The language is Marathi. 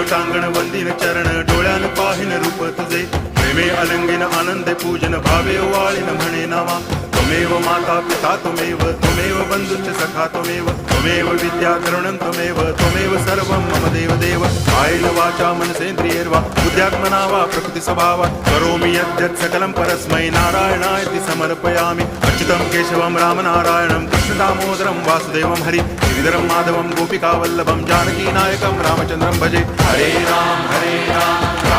टांगण वंदिन चरण डोळ्यान पाहिन रूप तुझे प्रेमे अलंगिन आनंदे पूजन भावे वाळीन म्हणे नावा त्वमेव माता पिता त्वमेव बंधुश्च सखा त्वमेव विद्या करुणं त्वमेव सर्वं मम देव कायेन वाचा मनसेन्द्रियैर्वा बुद्ध्यात्मना वा प्रकृति स्वभावात् करोमि यद्यत् सकलं परस्मै नारायणायति समर्पयामि अच्युतं केशवं रामनारायणं कृष्णदामोदरं वासुदेवं हरि गिरिधरं माधवं गोपिकावल्लभं जानकीनायकं रामचन्द्रं भजे हरे राम